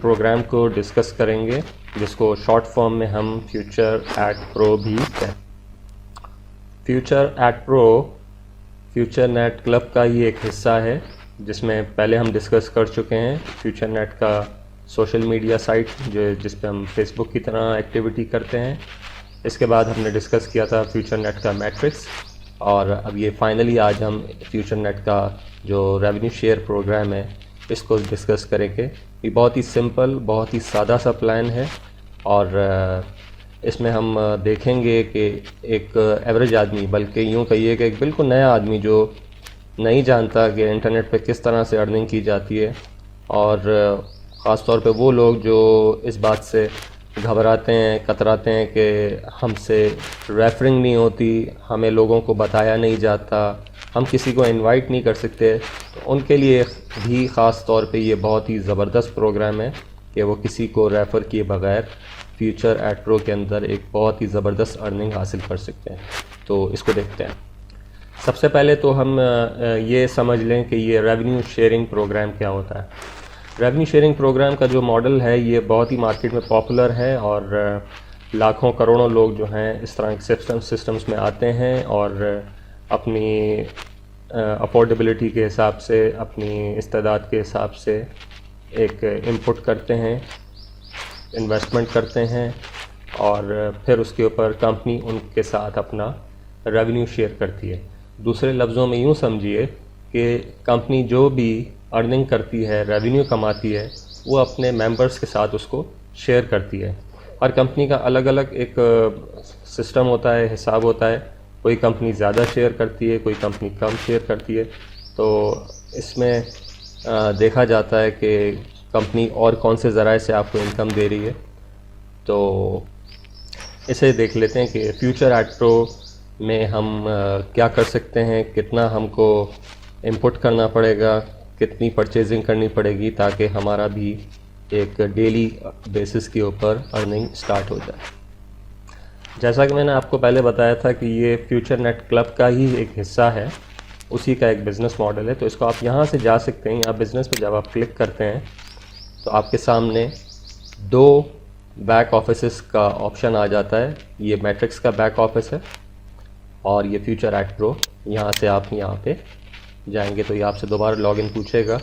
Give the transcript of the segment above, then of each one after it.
Programme को discuss करेंगे, जिसको शॉर्ट फॉर्म में हम फ्यूचर एट प्रो भी कहते हैं। Future at pro future net club का ही एक हिस्सा है, जिसमें पहले हम डिस्कस कर चुके हैं फ्यूचर नेट का सोशल मीडिया साइट जिस पे हम फेसबुक की तरह एक्टिविटी करते हैं। इसके बाद हमने डिस्कस किया था फ्यूचर नेट का मैट्रिक्स, और अब ये फाइनली आज हम फ्यूचर नेट का जो रेवेन्यू शेयर प्रोग्राम है इसको डिस्कस करेंगे। ये बहुत ही सिंपल, बहुत ही सादा सा प्लान है, और इसमें हम देखेंगे कि एक एवरेज आदमी, बल्कि यूँ कहिए कि एक बिल्कुल नया आदमी जो नहीं जानता कि इंटरनेट पे किस तरह से अर्निंग की जाती है, और ख़ास तौर पे वो लोग जो इस बात से घबराते हैं, कतराते हैं कि हमसे रेफरिंग नहीं होती, हमें लोगों को बताया नहीं जाता, हम किसी को इनवाइट नहीं कर सकते, तो उनके लिए भी ख़ास तौर पे ये बहुत ही ज़बरदस्त प्रोग्राम है कि वो किसी को रेफ़र किए बगैर फ्यूचर एट प्रो के अंदर एक बहुत ही ज़बरदस्त अर्निंग हासिल कर सकते हैं। तो इसको देखते हैं। सबसे पहले तो हम ये समझ लें कि ये रेवेन्यू शेयरिंग प्रोग्राम क्या होता है। रेवेन्यू शेयरिंग प्रोग्राम का जो मॉडल है ये बहुत ही मार्केट में पॉपुलर है, और लाखों करोड़ों लोग जो हैं इस तरह के सिस्टम्स में आते हैं और अपनी अफोर्डेबिलिटी के हिसाब से, अपनी इस्तेदाद के हिसाब से एक इनपुट करते हैं, इन्वेस्टमेंट करते हैं, और फिर उसके ऊपर कंपनी उनके साथ अपना रेवेन्यू शेयर करती है। दूसरे लफ्ज़ों में यूँ समझिए कि कंपनी जो भी अर्निंग करती है, रेवेन्यू कमाती है, वो अपने मेंबर्स के साथ उसको शेयर करती है। हर कंपनी का अलग अलग एक सिस्टम होता है, हिसाब होता है। कोई कंपनी ज़्यादा शेयर करती है, कोई कंपनी कम शेयर करती है। तो इसमें देखा जाता है कि कंपनी और कौन से ज़राए से आपको इनकम दे रही है। तो इसे देख लेते हैं कि फ्यूचर एट प्रो में हम क्या कर सकते हैं, कितना हमको इंपुट करना पड़ेगा, कितनी परचेजिंग करनी पड़ेगी ताकि हमारा भी एक डेली बेसिस के ऊपर अर्निंग स्टार्ट हो जाए। जैसा कि मैंने आपको पहले बताया था कि ये फ्यूचर नेट क्लब का ही एक हिस्सा है, उसी का एक बिज़नेस मॉडल है। तो इसको आप यहाँ से जा सकते हैं। यहाँ बिज़नेस पे जब आप क्लिक करते हैं तो आपके सामने दो बैक ऑफिस का ऑप्शन आ जाता है। ये मैट्रिक्स का बैक ऑफिस है और ये फ्यूचर एट प्रो। यहाँ से आप यहाँ पे जाएंगे तो ये आपसे दोबारा लॉगिन पूछेगा,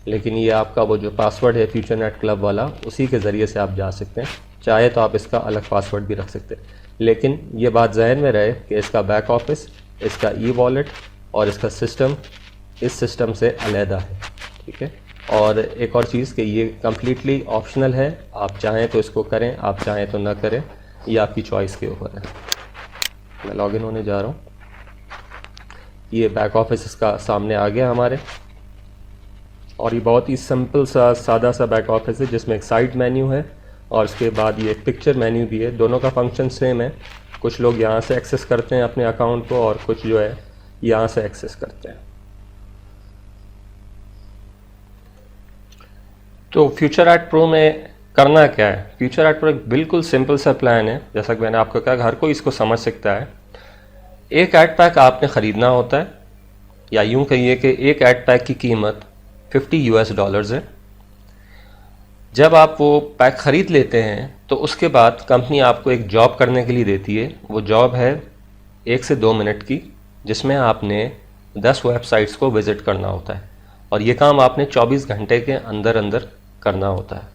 लेकिन ये आपका वो जो पासवर्ड है फ्यूचर नेट क्लब वाला, उसी के ज़रिए से आप जा सकते हैं। चाहे तो आप इसका अलग पासवर्ड भी रख सकते हैं, लेकिन ये बात जहन में रहे कि इसका बैक ऑफिस, इसका ई वॉलेट और इसका सिस्टम इस सिस्टम से अलहदा है, ठीक है। और एक और चीज़ कि ये कम्प्लीटली ऑप्शनल है, आप चाहें तो इसको करें, आप चाहें तो ना करें, ये आपकी चॉइस के ऊपर है। मैं लॉगिन होने जा रहा हूँ। ये बैक ऑफिस इसका सामने आ गया हमारे, और ये बहुत ही सिंपल सा सादा सा बैक ऑफिस है जिसमें एक साइड मेन्यू है और उसके बाद ये एक पिक्चर मेन्यू भी है। दोनों का फंक्शन सेम है। कुछ लोग यहाँ से एक्सेस करते हैं अपने अकाउंट को और कुछ जो है यहाँ से एक्सेस करते हैं। तो फ्यूचर एट प्रो में करना क्या है? फ्यूचर एट प्रो एक बिल्कुल सिंपल सा प्लान है। जैसा कि मैंने आपको कहा, हर कोई इसको समझ सकता है। एक एड पैक आपने ख़रीदना होता है, या यूँ कहिए कि एक एड पैक की कीमत $50 है। जब आप वो पैक ख़रीद लेते हैं तो उसके बाद कंपनी आपको एक जॉब करने के लिए देती है। वो जॉब है 1 से 2 मिनट की, जिसमें आपने 10 वेबसाइट्स को विज़िट करना होता है, और ये काम आपने 24 घंटे के अंदर अंदर करना होता है।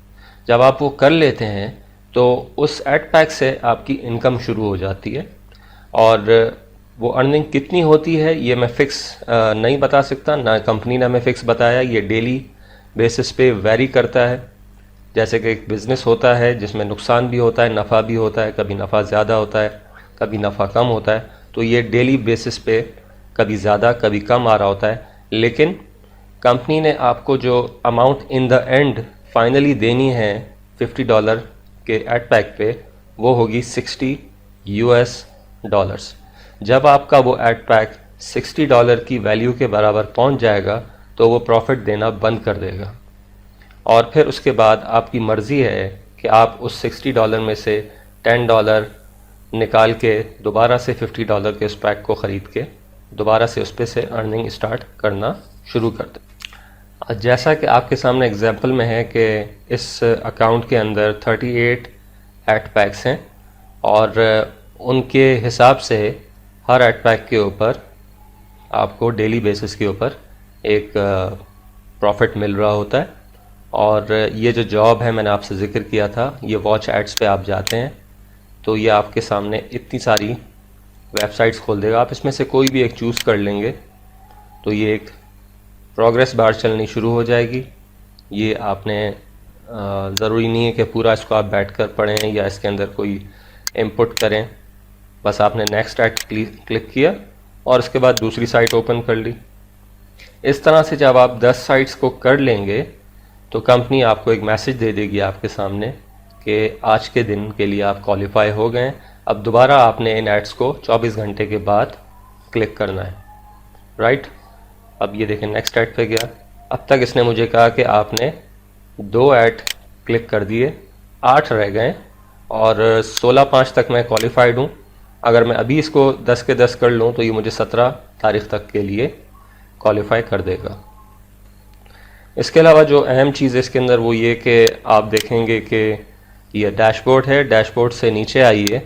जब आप वो कर लेते हैं तो उस एड पैक से आपकी इनकम शुरू हो जाती है, और वो अर्निंग कितनी होती है ये मैं फ़िक्स नहीं बता सकता, ना कंपनी ने हमें फ़िक्स बताया। ये डेली बेसिस पे वेरी करता है। जैसे कि एक बिज़नेस होता है जिसमें नुकसान भी होता है, नफ़ा भी होता है, कभी नफ़ा ज़्यादा होता है, कभी नफ़ा कम होता है। तो ये डेली बेसिस पे कभी ज़्यादा कभी कम आ रहा होता है, लेकिन कंपनी ने आपको जो amount in the end finally देनी है $50 के एड पैक पे, वो होगी $60। जब आपका वो एड पैक $60 की वैल्यू के बराबर पहुंच जाएगा तो वो प्रॉफिट देना बंद कर देगा, और फिर उसके बाद आपकी मर्ज़ी है कि आप उस $60 में से $10 निकाल के दोबारा से $50 के उस पैक को ख़रीद के दोबारा से उस पे से अर्निंग स्टार्ट करना शुरू कर दें। जैसा कि आपके सामने एग्जांपल में है कि इस अकाउंट के अंदर 38 एड पैक्स हैं और उनके हिसाब से हर एड पैक के ऊपर आपको डेली बेसिस के ऊपर एक प्रॉफिट मिल रहा होता है। और ये जो जॉब है मैंने आपसे ज़िक्र किया था, ये वॉच एड्स पे आप जाते हैं तो ये आपके सामने इतनी सारी वेबसाइट्स खोल देगा। आप इसमें से कोई भी एक चूज़ कर लेंगे तो ये एक प्रोग्रेस बार चलनी शुरू हो जाएगी। ये आपने ज़रूरी नहीं है कि पूरा इसको आप बैठकर पढ़ें या इसके अंदर कोई इनपुट करें, बस आपने नेक्स्ट ऐड क्लिक किया और उसके बाद दूसरी साइट ओपन कर ली। इस तरह से जब आप 10 साइट्स को कर लेंगे तो कंपनी आपको एक मैसेज दे देगी आपके सामने कि आज के दिन के लिए आप क्वालिफाई हो गए। अब दोबारा आपने इन एड्स को 24 घंटे के बाद क्लिक करना है, राइट। अब ये देखें नेक्स्ट ऐड पे गया। अब तक इसने मुझे कहा कि आपने 2 ऐड क्लिक कर दिए, 8 रह गए और 16/5 तक मैं क्वालिफाइड हूँ। अगर मैं अभी इसको 10 के 10 कर लूँ तो ये मुझे 17 तारीख तक के लिए क्वालिफाई कर देगा। इसके अलावा जो अहम चीज़ इसके अंदर वो ये कि आप देखेंगे कि ये डैशबोर्ड है। डैशबोर्ड से नीचे आइए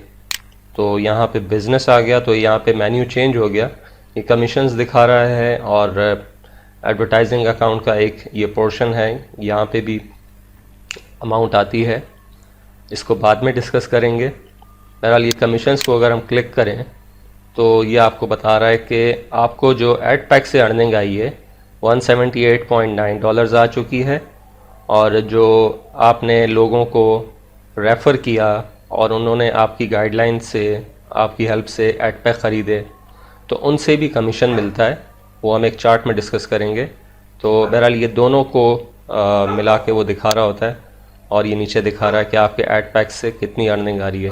तो यहाँ पे बिज़नेस आ गया, तो यहाँ पे मेन्यू चेंज हो गया। ये कमीशंस दिखा रहा है और एडवर्टाइजिंग अकाउंट का एक ये पोर्शन है, यहाँ पे भी अमाउंट आती है, इसको बाद में डिस्कस करेंगे। बहरहाल ये कमीशंस को अगर हम क्लिक करें तो ये आपको बता रहा है कि आपको जो एड पैक से अर्निंग आई है $178.9 आ चुकी है और जो आपने लोगों को रेफ़र किया और उन्होंने आपकी गाइडलाइन से आपकी हेल्प से एड पैक ख़रीदे तो उनसे भी कमीशन मिलता है, वो हम एक चार्ट में डिस्कस करेंगे। तो बहरहाल ये दोनों को मिला के वो दिखा रहा होता है और ये नीचे दिखा रहा है कि आपके एड पैक से कितनी अर्निंग आ रही है।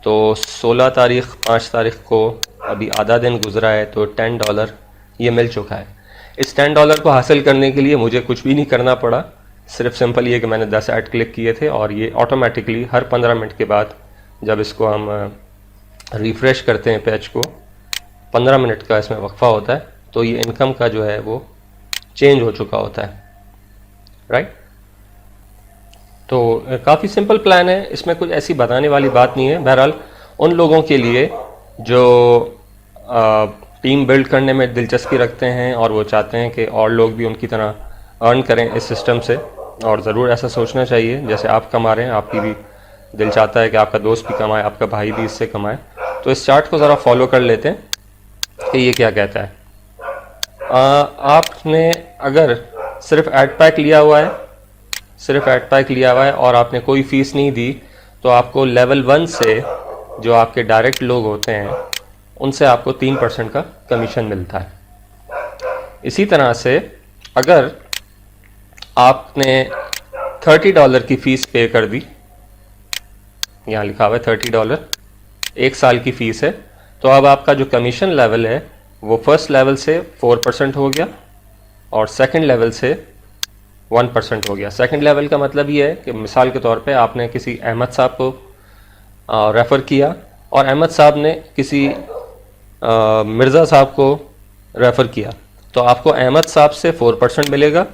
तो 16 तारीख 5 तारीख को अभी आधा दिन गुजरा है तो $10 ये मिल चुका है। इस $10 को हासिल करने के लिए मुझे कुछ भी नहीं करना पड़ा, सिर्फ सिंपल ये कि मैंने 10 ऐड क्लिक किए थे और ये ऑटोमेटिकली हर 15 मिनट के बाद जब इसको हम रिफ़्रेश करते हैं पेज को, 15 मिनट का इसमें वक्फा होता है तो ये इनकम का जो है वो चेंज हो चुका होता है, राइट। तो काफ़ी सिंपल प्लान है, इसमें कुछ ऐसी बताने वाली बात नहीं है। बहरहाल उन लोगों के लिए जो टीम बिल्ड करने में दिलचस्पी रखते हैं और वो चाहते हैं कि और लोग भी उनकी तरह अर्न करें इस सिस्टम से, और ज़रूर ऐसा सोचना चाहिए जैसे आप कमा रहे हैं, आपकी भी दिल चाहता है कि आपका दोस्त भी कमाए, आपका भाई भी इससे कमाए। तो इस चार्ट को ज़रा फॉलो कर लेते हैं कि ये क्या कहता है। आपने अगर सिर्फ एड पैक लिया हुआ है, सिर्फ एड पैक लिया हुआ है और आपने कोई फ़ीस नहीं दी तो आपको लेवल 1 से जो आपके डायरेक्ट लोग होते हैं उनसे आपको 3% का कमीशन मिलता है। इसी तरह से अगर आपने $30 की फ़ीस पे कर दी, यहाँ लिखा हुआ है $30, 1 साल की फ़ीस है, तो अब आपका जो कमीशन लेवल है वो फर्स्ट लेवल से 4% हो गया और सेकंड लेवल से 1% हो गया। सेकंड लेवल का मतलब ये है कि मिसाल के तौर पे आपने किसी अहमद साहब को रेफ़र किया और अहमद साहब ने किसी मिर्ज़ा साहब को रेफ़र किया तो आपको अहमद साहब से 4% मिलेगा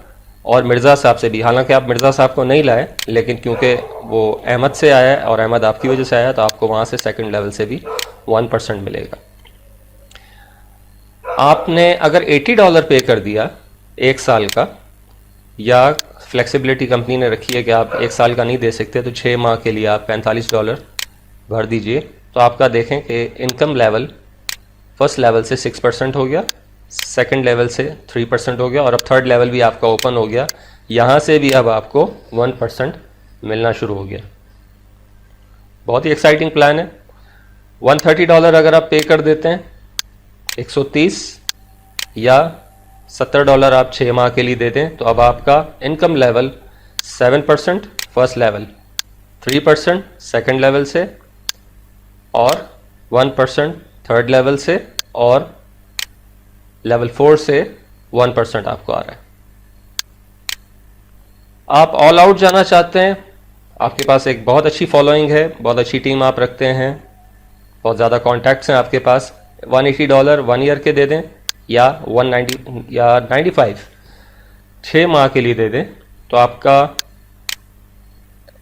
और मिर्ज़ा साहब से भी। हालांकि आप मिर्ज़ा साहब को नहीं लाए, लेकिन क्योंकि वो अहमद से आया है और अहमद आपकी वजह से आया तो आपको वहाँ से सेकंड लेवल से भी 1% मिलेगा। आपने अगर $80 पे कर दिया 1 साल का, या फ्लेक्सिबिलिटी कंपनी ने रखी है कि आप 1 साल का नहीं दे सकते तो 6 माह के लिए आप $45 भर दीजिए, तो आपका देखें कि इनकम लेवल फर्स्ट लेवल से 6% हो गया, सेकंड लेवल से 3% हो गया और अब थर्ड लेवल भी आपका ओपन हो गया, यहाँ से भी अब आपको 1% मिलना शुरू हो गया। बहुत ही एक्साइटिंग प्लान है। $130 अगर आप पे कर देते हैं 130 या $70 आप 6 माह के लिए दे दें तो अब आपका income level 7% first level, 3% second level से और 1% थर्ड लेवल से और लेवल 4 से 1% आपको आ रहा है। आप ऑल आउट जाना चाहते हैं, आपके पास एक बहुत अच्छी फॉलोइंग है, बहुत अच्छी टीम आप रखते हैं, बहुत ज़्यादा कॉन्टैक्ट्स हैं आपके पास, $180 1 ईयर के दे दें या 190 या 95, 6 माह के लिए दे दें तो आपका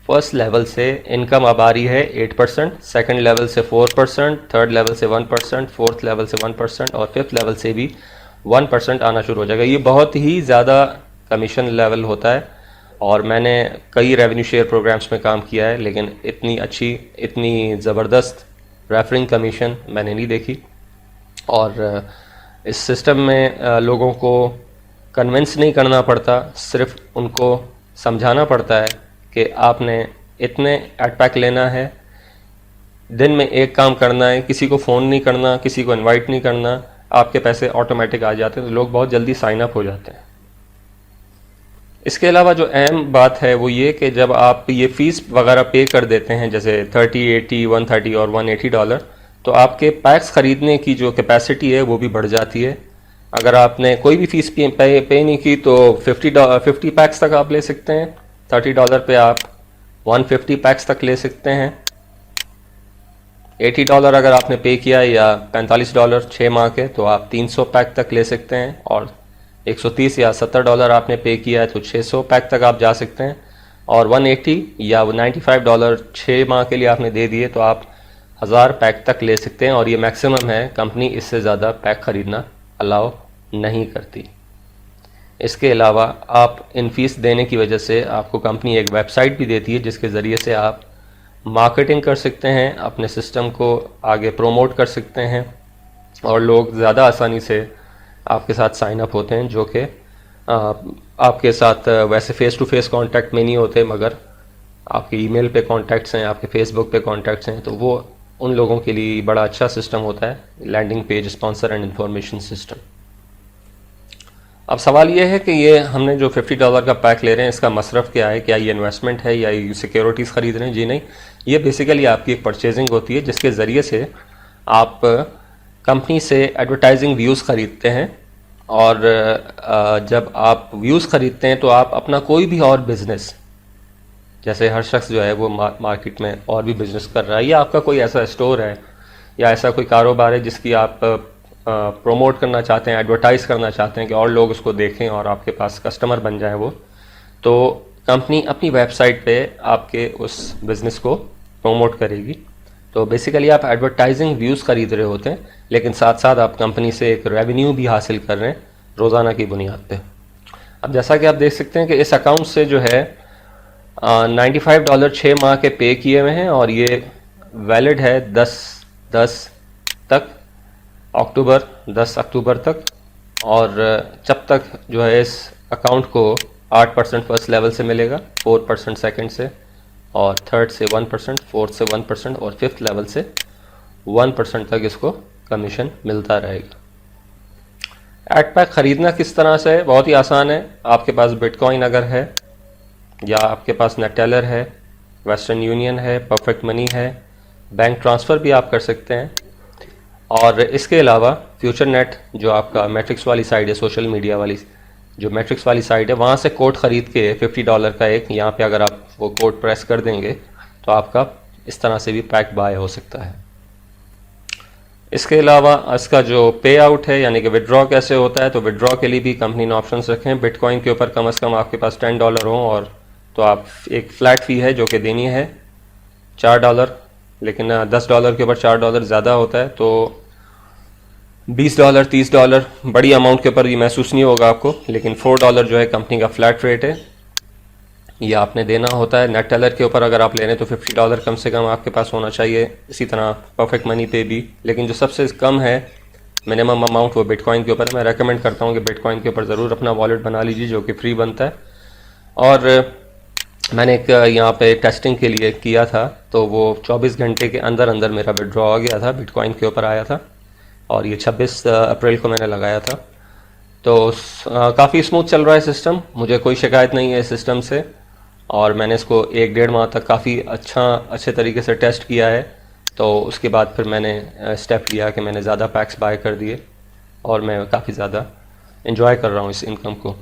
फर्स्ट लेवल से इनकम अब आ रही है 8%, सेकंड लेवल से 4%, थर्ड लेवल से 1%, फोर्थ लेवल से 1% और फिफ्थ लेवल से भी 1% आना शुरू हो जाएगा। ये बहुत ही ज़्यादा कमीशन लेवल होता है और मैंने कई रेवेन्यू शेयर प्रोग्राम्स में काम किया है, लेकिन इतनी अच्छी, इतनी ज़बरदस्त रेफरिंग कमीशन मैंने नहीं देखी। और इस सिस्टम में लोगों को कन्विंस नहीं करना पड़ता, सिर्फ उनको समझाना पड़ता है कि आपने इतने एड पैक लेना है, दिन में एक काम करना है, किसी को फ़ोन नहीं करना, किसी को इनवाइट नहीं करना, आपके पैसे ऑटोमेटिक आ जाते हैं, तो लोग बहुत जल्दी साइन अप हो जाते हैं। इसके अलावा जो अहम बात है वो ये कि जब आप ये फ़ीस वगैरह पे कर देते हैं, जैसे 30, 80, 130 और $180, तो आपके पैक्स ख़रीदने की जो कैपेसिटी है वो भी बढ़ जाती है। अगर आपने कोई भी फ़ीस पे नहीं की तो 50 पैक्स तक आप ले सकते हैं। $30 पे आप 150 पैक्स तक ले सकते हैं। $80 अगर आपने पे किया या $45 6 माह के, तो आप 300 पैक तक ले सकते हैं। और 130 या $70 आपने पे किया है तो 600 पैक तक आप जा सकते हैं। और 180 या $95 6 माह के लिए आपने दे दिए तो आप 1000 पैक तक ले सकते हैं। और ये मैक्सिमम है, कंपनी इससे ज़्यादा पैक ख़रीदना अलाउ नहीं करती। इसके अलावा आप इन फीस देने की वजह से आपको कंपनी एक वेबसाइट भी देती है जिसके ज़रिए से आप मार्केटिंग कर सकते हैं, अपने सिस्टम को आगे प्रमोट कर सकते हैं और लोग ज़्यादा आसानी से आपके साथ साइन अप होते हैं, जो कि आपके साथ वैसे फ़ेस टू फेस कांटेक्ट में नहीं होते, मगर आपके ईमेल पे कांटेक्ट्स हैं, आपके फेसबुक पे कांटेक्ट्स हैं, तो वो उन लोगों के लिए बड़ा अच्छा सिस्टम होता है, landing page, sponsor and information system. अब सवाल ये है कि ये हमने जो $50 का पैक ले रहे हैं, इसका मसरफ़ क्या है? क्या ये इन्वेस्टमेंट है या ये सिक्योरिटीज़ ख़रीद रहे हैं? जी नहीं, ये बेसिकली आपकी एक परचेजिंग होती है जिसके ज़रिए से आप कंपनी से एडवर्टाइजिंग व्यूज़ ख़रीदते हैं। और जब आप व्यूज़ ख़रीदते हैं तो आप अपना कोई भी और बिज़नेस, जैसे हर शख्स जो है वो मार्केट में और भी बिज़नेस कर रहा है, या आपका कोई ऐसा स्टोर है या ऐसा कोई कारोबार है जिसकी आप प्रोमोट करना चाहते हैं, एडवर्टाइज़ करना चाहते हैं कि और लोग उसको देखें और आपके पास कस्टमर बन जाए वो, तो कंपनी अपनी वेबसाइट पे आपके उस बिज़नेस को प्रमोट करेगी। तो बेसिकली आप एडवर्टाइजिंग व्यूज़ ख़रीद रहे होते हैं, लेकिन साथ साथ आप कंपनी से एक रेवेन्यू भी हासिल कर रहे हैं रोज़ाना की बुनियाद पे। अब जैसा कि आप देख सकते हैं कि इस अकाउंट से जो है $95 6 माह के पे किए हुए हैं और ये वैलिड है 10 तक, 10 अक्टूबर तक। और जब तक जो है इस अकाउंट को 8% फर्स्ट लेवल से मिलेगा, 4% सेकंड से, और थर्ड से 1%, फोर्थ से 1% और फिफ्थ लेवल से 1% तक इसको कमीशन मिलता रहेगा। एड पैक ख़रीदना किस तरह से है? बहुत ही आसान है। आपके पास बिटकॉइन अगर है, या आपके पास नेटेलर है, वेस्टर्न यूनियन है, परफेक्ट मनी है, बैंक ट्रांसफ़र भी आप कर सकते हैं। और इसके अलावा फ्यूचर नेट जो आपका मैट्रिक्स वाली साइड है, सोशल मीडिया वाली जो मैट्रिक्स वाली साइड है, वहाँ से कोड ख़रीद के $50 का एक, यहाँ पे अगर आप वो कोड प्रेस कर देंगे तो आपका इस तरह से भी पैक बाय हो सकता है। इसके अलावा इसका जो पे आउट है, यानी कि विड्रॉ कैसे होता है, तो विड्रॉ के लिए भी कंपनी ने ऑप्शंस रखे हैं। बिटकॉइन के ऊपर कम से कम आपके पास $10 हो, और तो आप एक फ़्लैट फ़ी है जो कि देनी है $4, लेकिन $10 के ऊपर $4 ज़्यादा होता है, तो $20, $30 बड़ी अमाउंट के ऊपर ये महसूस नहीं होगा आपको, लेकिन $4 जो है कंपनी का फ्लैट रेट है, ये आपने देना होता है। नेट टेलर के ऊपर अगर आप ले रहे हैं तो $50 कम से कम आपके पास होना चाहिए, इसी तरह परफेक्ट मनी पे भी। लेकिन जो सबसे कम है मिनिमम अमाउंट, वो बिटकॉइन के ऊपर है। मैं रेकमेंड करता हूँ कि बिटकॉइन के ऊपर ज़रूर अपना वॉलेट बना लीजिए, जो कि फ्री बनता है। और मैंने एक यहाँ पे टेस्टिंग के लिए किया था, तो वो 24 घंटे के अंदर अंदर मेरा विड्रॉ आ गया था, बिटकॉइन के ऊपर आया था, और ये 26 अप्रैल को मैंने लगाया था। तो काफ़ी स्मूथ चल रहा है सिस्टम, मुझे कोई शिकायत नहीं है इस सिस्टम से। और मैंने इसको 1-1.5 माह तक काफ़ी अच्छे तरीके से टेस्ट किया है। तो उसके बाद फिर मैंने स्टेप लिया कि मैंने ज़्यादा पैक्स बाय कर दिए, और मैं काफ़ी ज़्यादा इन्जॉय कर रहा हूँ इस इनकम को।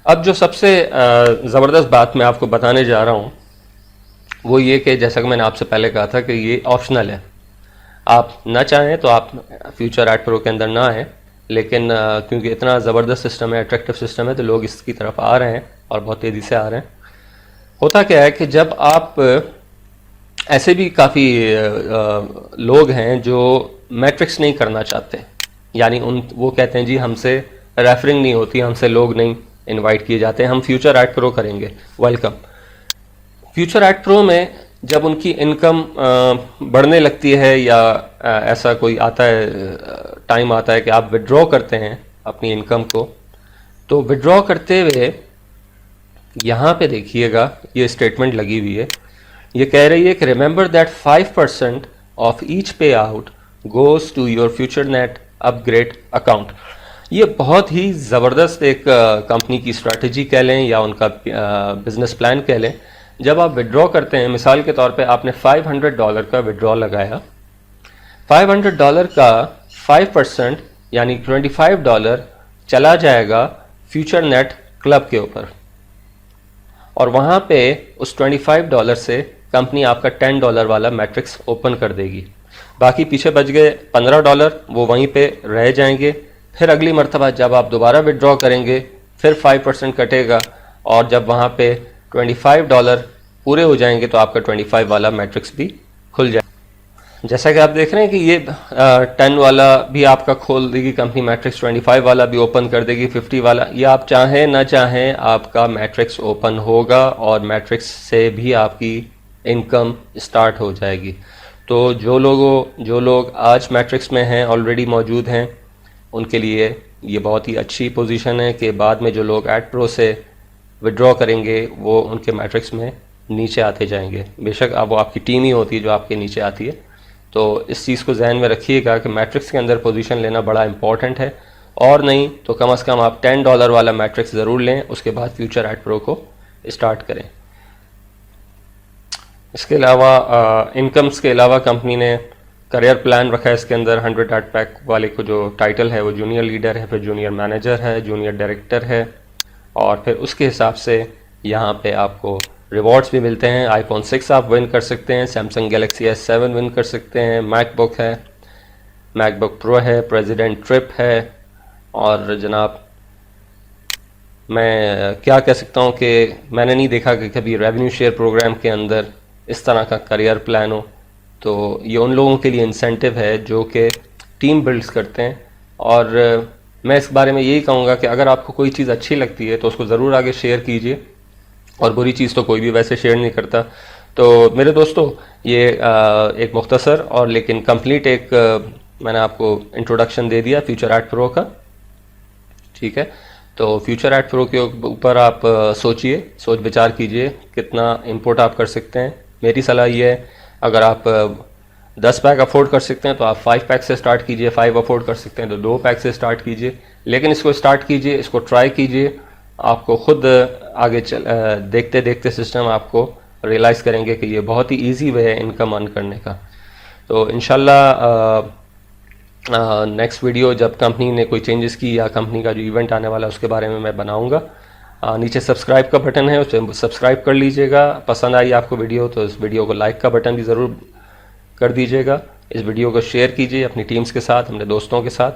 अब जो सबसे ज़बरदस्त बात मैं आपको बताने जा रहा हूँ वो ये कि जैसा कि मैंने आपसे पहले कहा था कि ये ऑप्शनल है। आप ना चाहें तो आप फ्यूचर एड प्रो के अंदर ना आए, लेकिन क्योंकि इतना ज़बरदस्त सिस्टम है, अट्रैक्टिव सिस्टम है, तो लोग इसकी तरफ आ रहे हैं और बहुत तेज़ी से आ रहे हैं। होता क्या है कि जब आप ऐसे भी काफ़ी लोग हैं जो मैट्रिक्स नहीं करना चाहते, यानी वो कहते हैं जी हमसे रेफरिंग नहीं होती, हमसे लोग नहीं इनवाइट किए जाते, हम फ्यूचर एड प्रो करेंगे, वेलकम। फ्यूचर एड प्रो में जब उनकी इनकम बढ़ने लगती है या ऐसा कोई आता है, टाइम आता है कि आप विड्रॉ करते हैं अपनी इनकम को, तो विड्रॉ करते हुए यहाँ पे देखिएगा ये स्टेटमेंट लगी हुई है, ये कह रही है कि remember that 5% of each pay out goes to your future net upgrade account. ये बहुत ही ज़बरदस्त एक कंपनी की स्ट्रैटेजी कह लें या उनका बिजनेस प्लान कह लें। जब आप विड्रॉ करते हैं, मिसाल के तौर पे आपने $500 का विड्रॉ लगाया, $500 का 5% यानी $25 चला जाएगा फ्यूचर नेट क्लब के ऊपर, और वहाँ पे उस $25 से कंपनी आपका $10 वाला मैट्रिक्स ओपन कर देगी। बाकी पीछे बच गए $15, वो वहीं पे रह जाएंगे। फिर अगली मर्तबा जब आप दोबारा विड्रॉ करेंगे फिर 5% कटेगा, और जब वहाँ पे $25 पूरे हो जाएंगे तो आपका 25 वाला मैट्रिक्स भी खुल जाएगा। जैसा कि आप देख रहे हैं कि ये 10 वाला भी आपका खोल देगी कंपनी मैट्रिक्स, 25 वाला भी ओपन कर देगी, 50 वाला, ये आप चाहें ना चाहें आपका मैट्रिक्स ओपन होगा और मैट्रिक्स से भी आपकी इनकम स्टार्ट हो जाएगी। तो जो लोग आज मैट्रिक्स में हैं, ऑलरेडी मौजूद हैं, उनके लिए ये बहुत ही अच्छी पोजीशन है कि बाद में जो लोग एड प्रो से विड्रॉ करेंगे वो उनके मैट्रिक्स में नीचे आते जाएंगे। बेशक अब वो आपकी टीम ही होती है जो आपके नीचे आती है। तो इस चीज़ को जहन में रखिएगा कि मैट्रिक्स के अंदर पोजीशन लेना बड़ा इंपॉर्टेंट है, और नहीं तो कम से कम आप $10 वाला मैट्रिक्स ज़रूर लें, उसके बाद फ्यूचर एड प्रो को स्टार्ट करें। इसके अलावा इनकम्स के अलावा कंपनी ने करियर प्लान रखा है इसके अंदर। 100 एड पैक वाले को जो टाइटल है वो जूनियर लीडर है, फिर जूनियर मैनेजर है, जूनियर डायरेक्टर है, और फिर उसके हिसाब से यहाँ पे आपको रिवॉर्ड्स भी मिलते हैं। iPhone 6 आप विन कर सकते हैं, सैमसंग गैलेक्सी S7 विन कर सकते हैं, मैकबुक है, मैकबुक प्रो है, प्रेसिडेंट ट्रिप है, और जनाब मैं क्या कह सकता हूँ कि मैंने नहीं देखा कि कभी रेवेन्यू शेयर प्रोग्राम के अंदर इस तरह का करियर प्लान हो। तो ये उन लोगों के लिए इंसेंटिव है जो कि टीम बिल्ड्स करते हैं, और मैं इस बारे में यही कहूँगा कि अगर आपको कोई चीज़ अच्छी लगती है तो उसको ज़रूर आगे शेयर कीजिए, और बुरी चीज़ तो कोई भी वैसे शेयर नहीं करता। तो मेरे दोस्तों, ये एक मुख्तसर और लेकिन कंप्लीट एक मैंने आपको इंट्रोडक्शन दे दिया फ्यूचर एड प्रो का, ठीक है। तो फ्यूचर एड प्रो के ऊपर आप सोचिए, सोच विचार कीजिए कितना इनपुट आप कर सकते हैं। मेरी सलाह ये है, अगर आप 10 पैक अफोर्ड कर सकते हैं तो आप 5 पैक से स्टार्ट कीजिए, 5 अफोर्ड कर सकते हैं तो 2 पैक से स्टार्ट कीजिए, लेकिन इसको स्टार्ट कीजिए, इसको ट्राई कीजिए। आपको खुद आगे देखते देखते सिस्टम आपको रियलाइज़ करेंगे कि ये बहुत ही इजी वे है इनकम अर्न करने का। तो इंशाल्लाह नेक्स्ट वीडियो जब कंपनी ने कोई चेंजेस की या कंपनी का जो इवेंट आने वाला है उसके बारे में मैं बनाऊंगा। नीचे सब्सक्राइब का बटन है, उसे सब्सक्राइब कर लीजिएगा। पसंद आई आपको वीडियो तो इस वीडियो को लाइक का बटन भी ज़रूर कर दीजिएगा। इस वीडियो को शेयर कीजिए अपनी टीम्स के साथ, अपने दोस्तों के साथ।